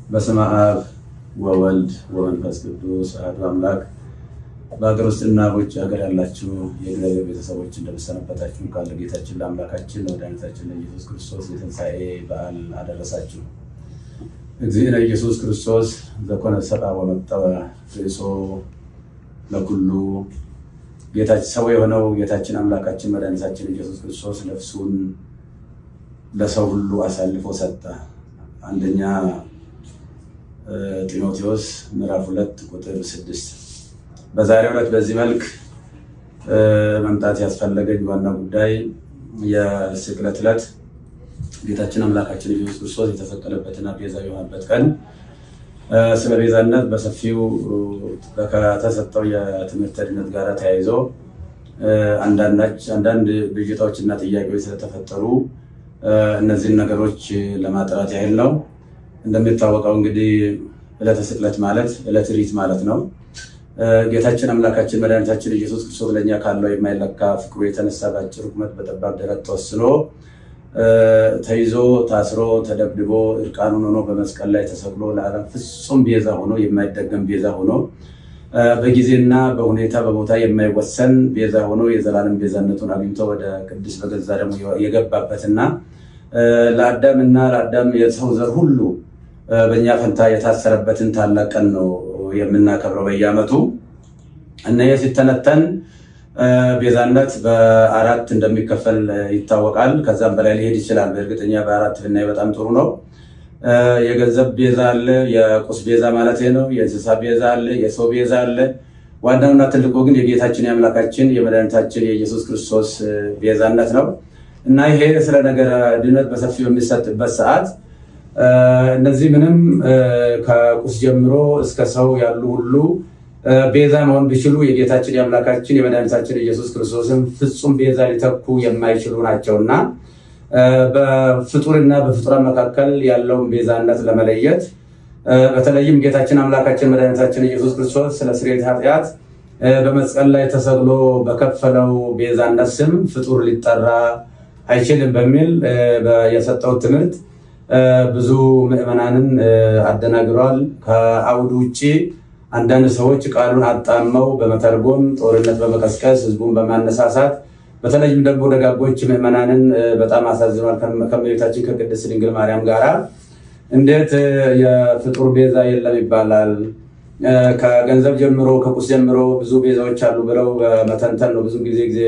በስመ አብ ወወልድ ወመንፈስ ቅዱስ አሐዱ አምላክ። በሀገር ውስጥና በውጭ ሀገር ያላችሁ የእግዚአብሔር ቤተሰቦች እንደምሰነበታችሁ። ቃል ለጌታችን ለአምላካችን ለመድኃኒታችን ለኢየሱስ ክርስቶስ የትንሣኤ በዓል አደረሳችሁ። እግዚእነ ኢየሱስ ክርስቶስ ዘኮነ ሰብአ ወመጠወ ርእሶ ለኩሉ። ጌታችን ሰው የሆነው ጌታችን አምላካችን መድኃኒታችን ኢየሱስ ክርስቶስ ነፍሱን ለሰው ሁሉ አሳልፎ ሰጠ። አንደኛ ጢሞቴዎስ ምዕራፍ 2 ቁጥር 6። በዛሬው ዕለት በዚህ መልክ መምጣት ያስፈለገኝ ዋና ጉዳይ የስቅለት ዕለት ጌታችን አምላካችን ኢየሱስ ክርስቶስ የተሰቀለበትና ቤዛ የሆነበት ቀን፣ ስለ ቤዛነት በሰፊው ከተሰጠው የትምህርት ድነት ጋር ተያይዞ አንዳንድ ብዥታዎችና ጥያቄዎች ስለተፈጠሩ እነዚህን ነገሮች ለማጥራት ያህል ነው። እንደሚታወቀው እንግዲህ ዕለተ ስቅለት ማለት ዕለተ ሪት ማለት ነው። ጌታችን አምላካችን መድኃኒታችን ኢየሱስ ክርስቶስ ለእኛ ካለው የማይለካ ፍቅሩ የተነሳ በአጭር ቁመት በጠባብ ደረት ተወስኖ ተይዞ ታስሮ ተደብድቦ እርቃኑን ሆኖ በመስቀል ላይ ተሰቅሎ ለዓለም ፍጹም ቤዛ ሆኖ የማይደገም ቤዛ ሆኖ በጊዜና በሁኔታ በቦታ የማይወሰን ቤዛ ሆኖ የዘላለም ቤዛነቱን አግኝቶ ወደ ቅድስ በገዛ ደግሞ የገባበትና ለአዳም የሰው ዘር ሁሉ በእኛ ፈንታ የታሰረበትን ታላቅ ቀን ነው የምናከብረው በየዓመቱ። እነየ ሲተነተን ቤዛነት በአራት እንደሚከፈል ይታወቃል። ከዛም በላይ ሊሄድ ይችላል። በእርግጠኛ በአራት ብናይ በጣም ጥሩ ነው። የገንዘብ ቤዛ አለ፣ የቁስ ቤዛ ማለት ነው። የእንስሳ ቤዛ አለ፣ የሰው ቤዛ አለ። ዋናውና ትልቁ ግን የጌታችን የአምላካችን የመድኃኒታችን የኢየሱስ ክርስቶስ ቤዛነት ነው እና ይሄ ስለ ነገረ ድነት በሰፊው የሚሰጥበት ሰዓት እነዚህ ምንም ከቁስ ጀምሮ እስከ ሰው ያሉ ሁሉ ቤዛ መሆን ቢችሉ የጌታችን የአምላካችን የመድኃኒታችን ኢየሱስ ክርስቶስን ፍጹም ቤዛ ሊተኩ የማይችሉ ናቸውና በፍጡርና በፍጡራን መካከል ያለውን ቤዛነት ለመለየት በተለይም ጌታችን አምላካችን መድኃኒታችን ኢየሱስ ክርስቶስ ስለ ስርየት ኃጢአት በመስቀል ላይ ተሰቅሎ በከፈለው ቤዛነት ስም ፍጡር ሊጠራ አይችልም በሚል የሰጠው ትምህርት ብዙ ምዕመናንን አደናግሯል። ከአውዱ ውጭ አንዳንድ ሰዎች ቃሉን አጣመው በመተርጎም ጦርነት በመቀስቀስ ህዝቡን በማነሳሳት በተለይም ደግሞ ደጋጎች ምዕመናንን በጣም አሳዝኗል። ከእመቤታችን ከቅድስት ድንግል ማርያም ጋር እንዴት የፍጡር ቤዛ የለም ይባላል? ከገንዘብ ጀምሮ ከቁስ ጀምሮ ብዙ ቤዛዎች አሉ ብለው በመተንተን ነው ብዙ ጊዜ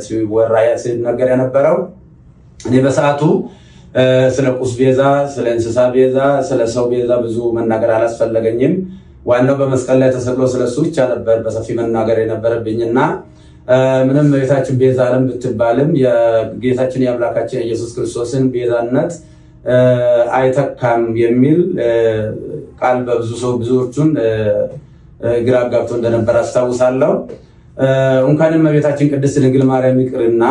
ሲወራ ሲነገር የነበረው። እኔ በሰዓቱ ስለ ቁስ ቤዛ፣ ስለ እንስሳ ቤዛ፣ ስለ ሰው ቤዛ ብዙ መናገር አላስፈለገኝም። ዋናው በመስቀል ላይ ተሰቅሎ ስለሱ ብቻ ነበር በሰፊ መናገር የነበረብኝና ምንም ቤታችን ቤዛ ዓለም ብትባልም የጌታችን የአምላካችን የኢየሱስ ክርስቶስን ቤዛነት አይተካም የሚል ቃል ብዙዎቹን ግራ አጋብቶ እንደነበር አስታውሳለሁ። እንኳንም እመቤታችን ቅድስት ድንግል ማርያም ይቅርና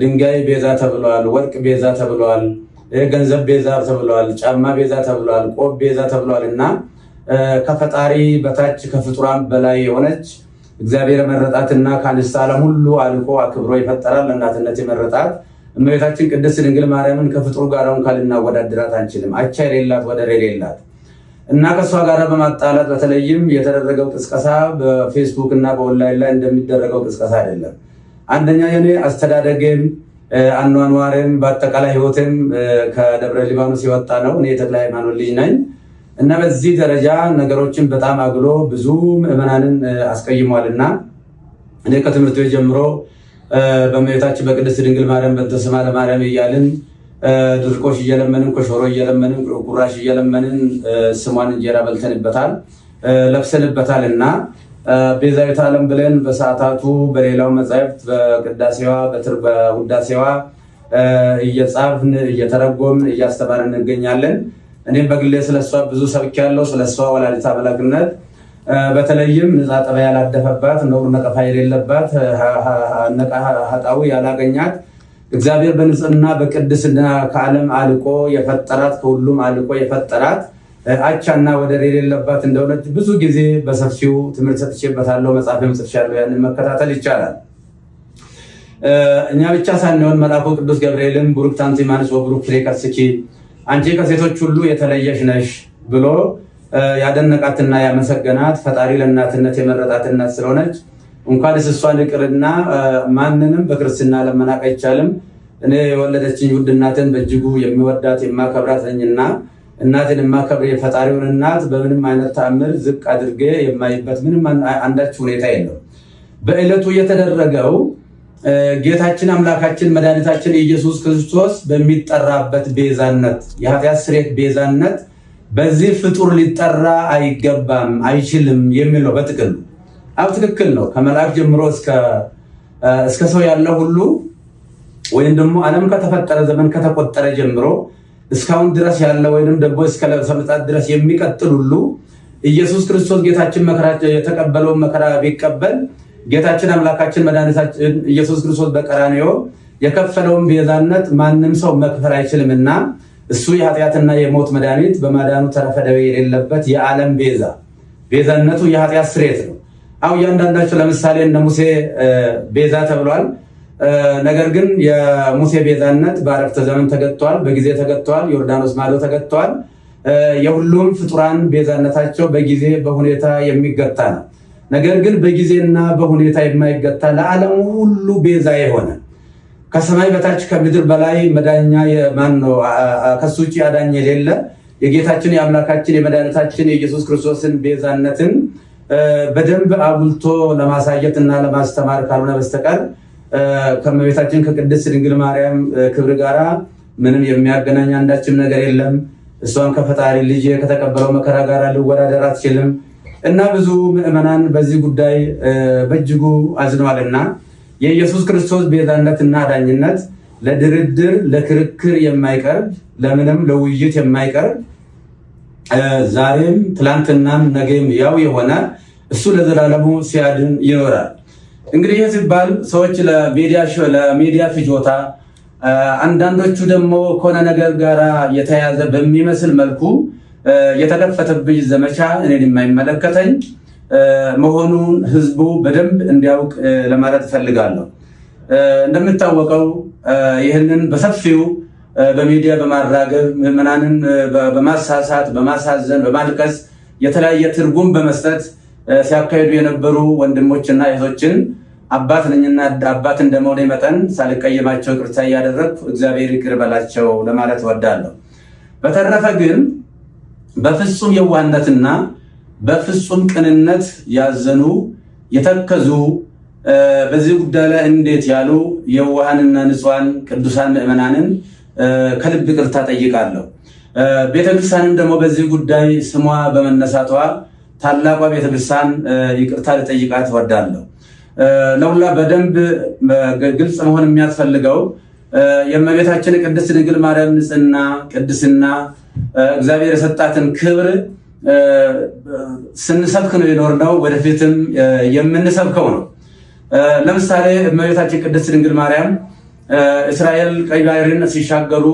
ድንጋይ ቤዛ ተብሏል፣ ወርቅ ቤዛ ተብሏል፣ ገንዘብ ቤዛ ተብሏል፣ ጫማ ቤዛ ተብሏል፣ ቆብ ቤዛ ተብሏል እና ከፈጣሪ በታች ከፍጡራን በላይ የሆነች እግዚአብሔር የመረጣትና ከአንስተ ዓለም ሁሉ አልቆ አክብሮ ይፈጠራል ለእናትነት የመረጣት እመቤታችን ቅድስት ድንግል ማርያምን ከፍጡር ጋር እንኳን ልናወዳድራት አንችልም። አቻ የሌላት ወደር የሌላት እና ከእሷ ጋር በማጣላት በተለይም የተደረገው ቅስቀሳ በፌስቡክ እና በኦንላይን ላይ እንደሚደረገው ቅስቀሳ አይደለም። አንደኛ የኔ አስተዳደግም አኗኗርም በአጠቃላይ ህይወትም ከደብረ ሊባኖስ የወጣ ነው። እኔ የተክለ ሃይማኖት ልጅ ነኝ እና በዚህ ደረጃ ነገሮችን በጣም አግሎ ብዙ ምዕመናንን አስቀይሟልና እኔ ከትምህርት ቤት ጀምሮ በእመቤታችን በቅድስት ድንግል ማርያም በተስማ ለማርያም እያልን ድርቆሽ እየለመንን ኮሾሮ እየለመንን ቁራሽ እየለመንን ስሟን እንጀራ በልተንበታል ለብሰንበታል እና ቤዛዊተ ዓለም ብለን በሰዓታቱ በሌላው መጻሕፍት በቅዳሴዋ በውዳሴዋ እየጻፍን እየተረጎምን እያስተማርን እንገኛለን። እኔም በግሌ ስለሷ ብዙ ሰብኬያለሁ። ስለሷ ወላዲተ አምላክነት በተለይም ንጻ ጠባይ ያላደፈባት ነውር ነቀፋ የሌለባት ኃጣዊ ያላገኛት እግዚአብሔር በንጽህና በቅድስና ከዓለም አልቆ የፈጠራት ከሁሉም አልቆ የፈጠራት አቻና ወደር የሌለባት እንደሆነች ብዙ ጊዜ በሰፊው ትምህርት ሰጥቼበታለሁ። መጽሐፍም ጽፌያለሁ። ያንን መከታተል ይቻላል። እኛ ብቻ ሳንሆን መልአኩ ቅዱስ ገብርኤልም ቡሩክ አንቲ እማንስ ወቡሩክ ፍሬ ከርስኪ አንቺ ከሴቶች ሁሉ የተለየሽ ነሽ ብሎ ያደነቃትና ያመሰገናት ፈጣሪ ለእናትነት የመረጣት እናት ስለሆነች እንኳንስ እሷን ይቅርና ማንንም በክርስትና ለመናቅ አይቻልም። እኔ የወለደችኝ ውድ እናትን በእጅጉ የሚወዳት የማከብራት ነኝና እናትን የማከብር የፈጣሪውን እናት በምንም አይነት ተአምር ዝቅ አድርጌ የማይበት ምንም አንዳች ሁኔታ የለው። በዕለቱ የተደረገው ጌታችን አምላካችን መድኃኒታችን ኢየሱስ ክርስቶስ በሚጠራበት ቤዛነት የኃጢአት ስርየት ቤዛነት በዚህ ፍጡር ሊጠራ አይገባም አይችልም የሚል ነው በጥቅሉ። አው ትክክል ነው። ከመልአክ ጀምሮ እስከ ሰው ያለው ሁሉ ወይም ደግሞ ዓለም ከተፈጠረ ዘመን ከተቆጠረ ጀምሮ እስካሁን ድረስ ያለው ወይም ደግሞ እስከ ለሰምጣት ድረስ የሚቀጥል ሁሉ ኢየሱስ ክርስቶስ ጌታችን መከራ የተቀበለውን መከራ ቢቀበል ጌታችን አምላካችን መድኃኒታችን ኢየሱስ ክርስቶስ በቀራንዮ የከፈለውን ቤዛነት ማንም ሰው መክፈል አይችልምና እሱ የኃጢአትና የሞት መድኃኒት በማዳኑ ተረፈ ደዌ የሌለበት የዓለም ቤዛነቱ የኃጢአት ስርየት ነው። አው እያንዳንዳቸው ለምሳሌ እነ ሙሴ ቤዛ ተብሏል። ነገር ግን የሙሴ ቤዛነት በአረፍተ ዘመን ተገጥቷል፣ በጊዜ ተገጥቷል፣ ዮርዳኖስ ማዶ ተገጥቷል። የሁሉም ፍጡራን ቤዛነታቸው በጊዜ በሁኔታ የሚገታ ነው። ነገር ግን በጊዜና በሁኔታ የማይገታ ለዓለም ሁሉ ቤዛ የሆነ ከሰማይ በታች ከምድር በላይ መዳኛ ማን ነው? ከሱ ውጭ አዳኝ የሌለ የጌታችን የአምላካችን የመድኃኒታችን የኢየሱስ ክርስቶስን ቤዛነትን በደንብ አጉልቶ ለማሳየት እና ለማስተማር ካልሆነ በስተቀር ከእመቤታችን ከቅድስት ድንግል ማርያም ክብር ጋራ ምንም የሚያገናኝ አንዳችም ነገር የለም። እሷን ከፈጣሪ ልጅ ከተቀበለው መከራ ጋር ሊወዳደር አትችልም እና ብዙ ምዕመናን በዚህ ጉዳይ በእጅጉ አዝነዋልና የኢየሱስ ክርስቶስ ቤዛነትና አዳኝነት ለድርድር ለክርክር የማይቀርብ ለምንም ለውይይት የማይቀርብ ዛሬም ትላንትናም ነገም ያው የሆነ እሱ ለዘላለሙ ሲያድን ይኖራል። እንግዲህ ይህ ሲባል ሰዎች ለሚዲያ ፍጆታ፣ አንዳንዶቹ ደግሞ ከሆነ ነገር ጋር የተያዘ በሚመስል መልኩ የተከፈተብኝ ዘመቻ እኔን የማይመለከተኝ መሆኑን ህዝቡ በደንብ እንዲያውቅ ለማለት እፈልጋለሁ። እንደሚታወቀው ይህንን በሰፊው በሚዲያ በማራገብ ምዕመናንን በማሳሳት በማሳዘን በማልቀስ የተለያየ ትርጉም በመስጠት ሲያካሂዱ የነበሩ ወንድሞችና እህቶችን አባት ነኝና አባት እንደመሆኔ መጠን ሳልቀየማቸው ይቅርታ እያደረግኩ እግዚአብሔር ይቅር በላቸው ለማለት እወዳለሁ። በተረፈ ግን በፍጹም የዋህነትና በፍጹም ቅንነት ያዘኑ የተከዙ በዚህ ጉዳይ ላይ እንዴት ያሉ የዋሃንና ንጹሃን ቅዱሳን ምዕመናንን ከልብ ይቅርታ ጠይቃለሁ። ቤተክርስቲያንም ደግሞ በዚህ ጉዳይ ስሟ በመነሳቷ ታላቋ ቤተክርስቲያን ይቅርታ ልጠይቃት እወዳለሁ። ለሁላ በደንብ ግልጽ መሆን የሚያስፈልገው የእመቤታችን ቅድስት ድንግል ማርያም ንጽሕና ቅድስና እግዚአብሔር የሰጣትን ክብር ስንሰብክ ነው የኖርነው፣ ወደፊትም የምንሰብከው ነው። ለምሳሌ እመቤታችን ቅድስት ድንግል ማርያም እስራኤል ቀይ ባህርን ሲሻገሩ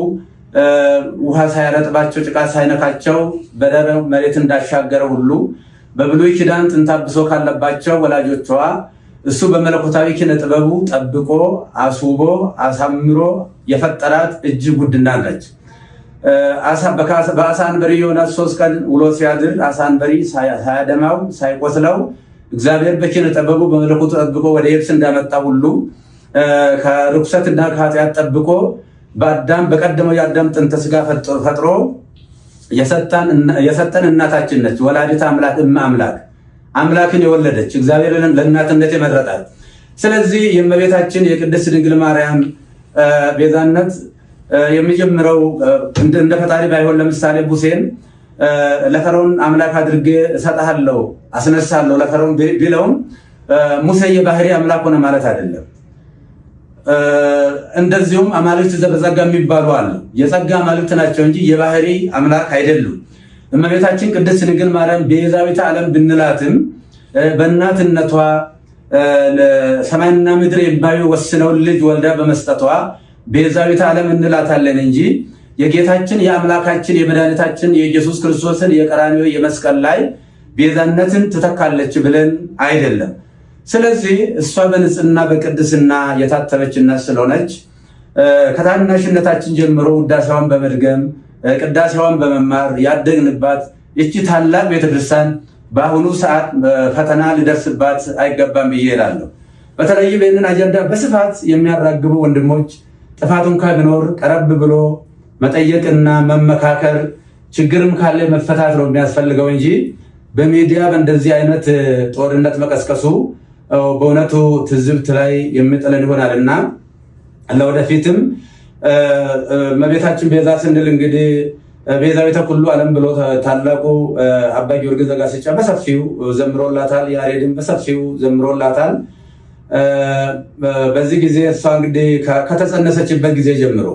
ውሃ ሳያረጥባቸው ጭቃ ሳይነካቸው በደረቅ መሬት እንዳሻገረ ሁሉ በብሉይ ኪዳን ጥንታብሶ ካለባቸው ወላጆቿ እሱ በመለኮታዊ ኪነ ጥበቡ ጠብቆ አስውቦ አሳምሮ የፈጠራት እጅግ ውድ እናት ነች። በአሳ አንበሪ ዮናስ 3 ቀን ውሎ ሲያድር አሳ አንበሪ ሳያደማው ሳይቆስለው እግዚአብሔር በኪነ ጥበቡ በመለኮቱ ጠብቆ ወደ የብስ እንዳመጣ ሁሉ ከርኩሰትና ከኃጢአት ጠብቆ በአዳም በቀደመው የአዳም ጥንተ ስጋ ፈጥሮ የሰጠን እናታችን ነች። ወላዲተ አምላክ አምላክ አምላክን የወለደች እግዚአብሔር ለእናትነት የመረጣት። ስለዚህ የእመቤታችን የቅድስት ድንግል ማርያም ቤዛነት የሚጀምረው እንደ ፈጣሪ ባይሆን ለምሳሌ ሙሴን ለፈርዖን አምላክ አድርጌ እሰጥሃለሁ አስነሳለሁ ለፈርዖን ቢለውም ሙሴ የባህሪ አምላክ ሆነ ማለት አይደለም። እንደዚሁም አማልክት ዘበጸጋ የሚባሉ አሉ። የጸጋ አማልክት ናቸው እንጂ የባህሪ አምላክ አይደሉም። እመቤታችን ቅድስት ድንግል ማርያም ቤዛዊተ ዓለም ብንላትም በእናትነቷ ሰማይና ምድር የማይወስነውን ልጅ ወልዳ በመስጠቷ ቤዛዊተ ዓለም እንላታለን እንጂ የጌታችን የአምላካችን የመድኃኒታችን የኢየሱስ ክርስቶስን የቀራንዮ የመስቀል ላይ ቤዛነትን ትተካለች ብለን አይደለም። ስለዚህ እሷ በንጽህና በቅድስና የታተመች እናት ስለሆነች ከታናሽነታችን ጀምሮ ውዳሴዋን በመድገም ቅዳሴዋን በመማር ያደግንባት ይቺ ታላቅ ቤተክርስቲያን በአሁኑ ሰዓት ፈተና ሊደርስባት አይገባም ብዬ እላለሁ። በተለይም ይህንን አጀንዳ በስፋት የሚያራግቡ ወንድሞች ጥፋቱን ቢኖር ቀረብ ብሎ መጠየቅና መመካከር፣ ችግርም ካለ መፈታት ነው የሚያስፈልገው እንጂ በሚዲያ በእንደዚህ አይነት ጦርነት መቀስቀሱ በእውነቱ ትዝብት ላይ የሚጥለን ይሆናልና ለወደፊትም እመቤታችን ቤዛ ስንል እንግዲህ ቤዛዊተ ኩሉ ዓለም ብሎ ታላቁ አባ ጊዮርጊስ ዘጋስጫ በሰፊው ዘምሮላታል። ያሬድን በሰፊው ዘምሮላታል። በዚህ ጊዜ እሷ እንግዲህ ከተጸነሰችበት ጊዜ ጀምሮ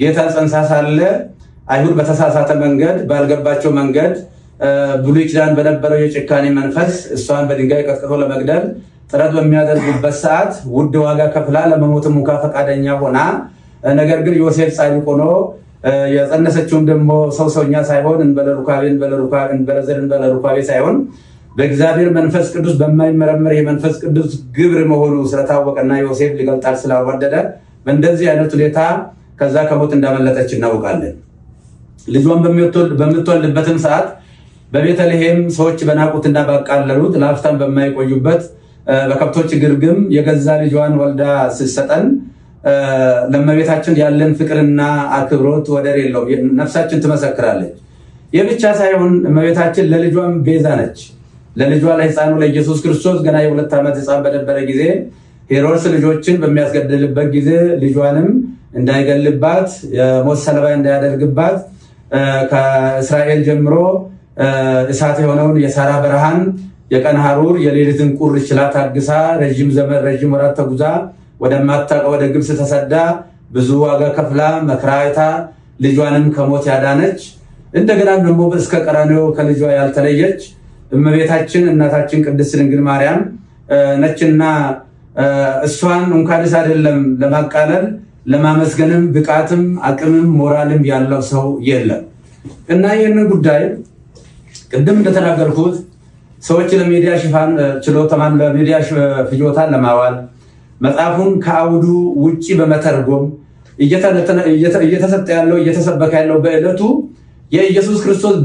ጌታ ጸንሳ ሳለ አይሁድ በተሳሳተ መንገድ ባልገባቸው መንገድ ብሉይ ኪዳን በነበረው የጭካኔ መንፈስ እሷን በድንጋይ ቀጥቅጦ ለመግደል ጥረት በሚያደርጉበት ሰዓት ውድ ዋጋ ከፍላ ለመሞትም እንኳ ፈቃደኛ ሆና ነገር ግን ዮሴፍ ጻድቅ ሆኖ የጸነሰችውም ደግሞ ሰውኛ ሳይሆን እንበለ ሩካቤ ሳይሆን በእግዚአብሔር መንፈስ ቅዱስ በማይመረመር የመንፈስ ቅዱስ ግብር መሆኑ ስለታወቀና ዮሴፍ ሊገልጣል ስላልወደደ በእንደዚህ አይነት ሁኔታ ከዛ ከሞት እንዳመለጠች እናውቃለን። ልጇን በምትወልድበትም ሰዓት በቤተልሔም ሰዎች በናቁትና ባቃለሉት ለአፍታም በማይቆዩበት በከብቶች ግርግም የገዛ ልጇን ወልዳ ስትሰጠን ለእመቤታችን ያለን ፍቅርና አክብሮት ወደር የለውም። ነፍሳችን ትመሰክራለች። ይህ ብቻ ሳይሆን እመቤታችን ለልጇም ቤዛ ነች። ለልጇ ለሕፃኑ ለኢየሱስ ክርስቶስ ገና የ2 ዓመት ሕፃን በነበረ ጊዜ ሄሮድስ ልጆችን በሚያስገድልበት ጊዜ ልጇንም እንዳይገልባት የሞት ሰለባ እንዳያደርግባት ከእስራኤል ጀምሮ እሳት የሆነውን የሳራ በረሃን የቀን ሐሩር የሌሊትን ቁር ችላ ታግሳ ረዥም ወራት ተጉዛ ወደማታውቀው ወደ ግብፅ ተሰዳ ብዙ ዋጋ ከፍላ መከራ አይታ ልጇንም ከሞት ያዳነች እንደገና ደግሞ እስከ ቀራንዮ ከልጇ ያልተለየች እመቤታችን እናታችን ቅድስት ድንግል ማርያም ነችና እሷን እንኳንስ አይደለም ለማቃለል ለማመስገንም ብቃትም አቅምም ሞራልም ያለው ሰው የለም እና ይህንን ጉዳይ ቅድም እንደተናገርኩት ሰዎች ለሚዲያ ሽፋን ችሎታን ለሚዲያ ፍጆታን ለማዋል መጽሐፉን ከአውዱ ውጪ በመተርጎም እየተሰጠ ያለው እየተሰበከ ያለው በዕለቱ የኢየሱስ ክርስቶስ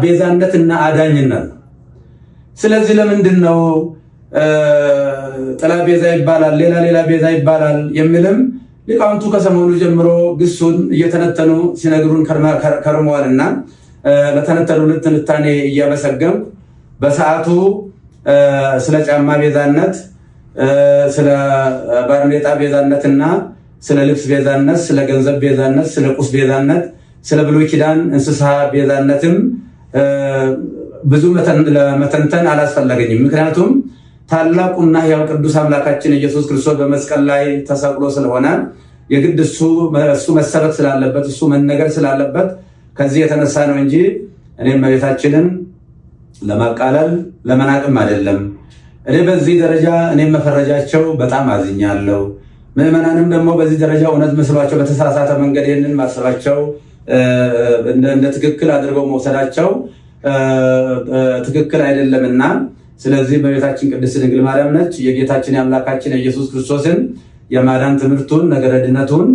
ቤዛነትና አዳኝነት ነው። ስለዚህ ለምንድን ነው ጥላ ቤዛ ይባላል፣ ሌላ ቤዛ ይባላል የሚልም ሊቃውንቱ ከሰሞኑ ጀምሮ ግሱን እየተነተኑ ሲነግሩን ከርመዋልና ለተነተኑ ትንታኔ እያመሰገንኩ በሰዓቱ ስለ ጫማ ቤዛነት፣ ስለ ባርኔጣ ቤዛነትና ስለ ልብስ ቤዛነት፣ ስለ ገንዘብ ቤዛነት፣ ስለ ቁስ ቤዛነት፣ ስለ ብሉይ ኪዳን እንስሳ ቤዛነትም ብዙ ለመተንተን አላስፈለገኝም። ምክንያቱም ታላቁና ሕያው ቅዱስ አምላካችን ኢየሱስ ክርስቶስ በመስቀል ላይ ተሰቅሎ ስለሆነ የግድ እሱ መሰበክ ስላለበት እሱ መነገር ስላለበት ከዚህ የተነሳ ነው እንጂ እኔም እመቤታችንን ለማቃለል ለመናቅም አይደለም። እኔ በዚህ ደረጃ እኔም መፈረጃቸው በጣም አዝኛለሁ። ምዕመናንም ደግሞ በዚህ ደረጃ እውነት መስሏቸው በተሳሳተ መንገድ ይህንን ማሰባቸው እንደ ትክክል አድርገው መውሰዳቸው ትክክል አይደለምና ስለዚህ እመቤታችን ቅድስት ድንግል ማርያም ነች የጌታችን የአምላካችን የኢየሱስ ክርስቶስን የማዳን ትምህርቱን ነገረ ድነቱን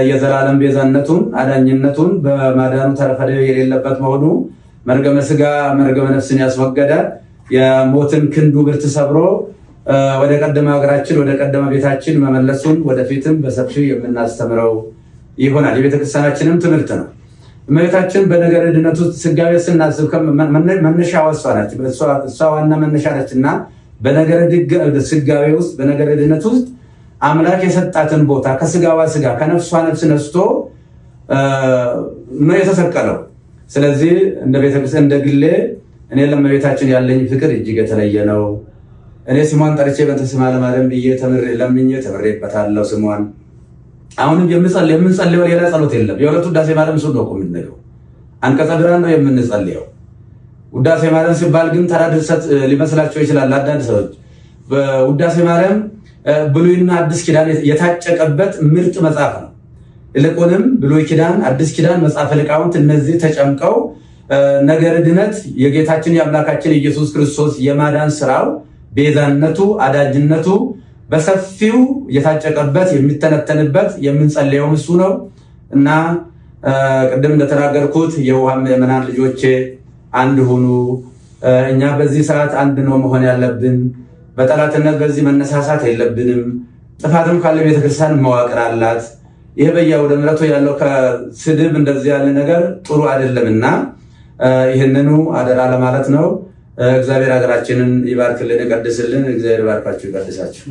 የዘላለም ቤዛነቱን አዳኝነቱን በማዳኑ ተረፈደ የሌለበት መሆኑ መርገመ ስጋ መርገመ ነፍስን ያስወገደ የሞትን ክንዱ ብርት ሰብሮ ወደ ቀደመ ሀገራችን ወደ ቀደመ ቤታችን መመለሱን ወደፊትም በሰፊው የምናስተምረው ይሆናል። የቤተክርስቲያናችንም ትምህርት ነው። እመቤታችን በነገረ ድነት ውስጥ ስጋዌ ስናስብ መነሻዋ እሷ ነች። እሷ ዋና መነሻ ነች እና በነገረ ስጋዌ ውስጥ በነገረ ድነት ውስጥ አምላክ የሰጣትን ቦታ ከስጋዋ ስጋ ከነፍሷ ነፍስ ነስቶ ነው የተሰቀለው። ስለዚህ እንደ ቤተክርስቲያን እንደ ግሌ እኔ ለእመቤታችን ያለኝ ፍቅር እጅግ የተለየ ነው። እኔ ስሟን ጠርቼ በእንተ ስማ ለማርያም ብዬ ለምኜ ተምሬበታለሁ ስሟን። አሁንም የምንጸልየው ሌላ ጸሎት የለም። የሁለቱ ውዳሴ ማርያም እሱን ነው እኮ የምንለው። አንቀጸ ብርሃን ነው የምንጸልየው። ውዳሴ ማርያም ሲባል ግን ተራ ድርሰት ሊመስላቸው ይችላል አንዳንድ ሰዎች። በውዳሴ ማርያም ብሉይና አዲስ ኪዳን የታጨቀበት ምርጥ መጽሐፍ ነው። ይልቁንም ብሉይ ኪዳን፣ አዲስ ኪዳን፣ መጽሐፈ ሊቃውንት እነዚህ ተጨምቀው ነገረ ድነት የጌታችን የአምላካችን ኢየሱስ ክርስቶስ የማዳን ስራው ቤዛነቱ አዳጅነቱ በሰፊው የታጨቀበት የሚተነተንበት የምንጸልየው እሱ ነው እና ቅድም እንደተናገርኩት የውሃ ምዕመናን ልጆቼ አንድ ሁኑ። እኛ በዚህ ሰዓት አንድ ነው መሆን ያለብን። በጠላትነት በዚህ መነሳሳት የለብንም። ጥፋትም ካለ ቤተክርስቲያን መዋቅር አላት። ይሄ በየአውደ ምሕረቱ ያለው ከስድብ እንደዚህ ያለ ነገር ጥሩ አይደለምና ይህንኑ አደራ ለማለት ነው። እግዚአብሔር ሀገራችንን ይባርክልን፣ ይቀድስልን። እግዚአብሔር ይባርካችሁ፣ ይቀድሳችሁ።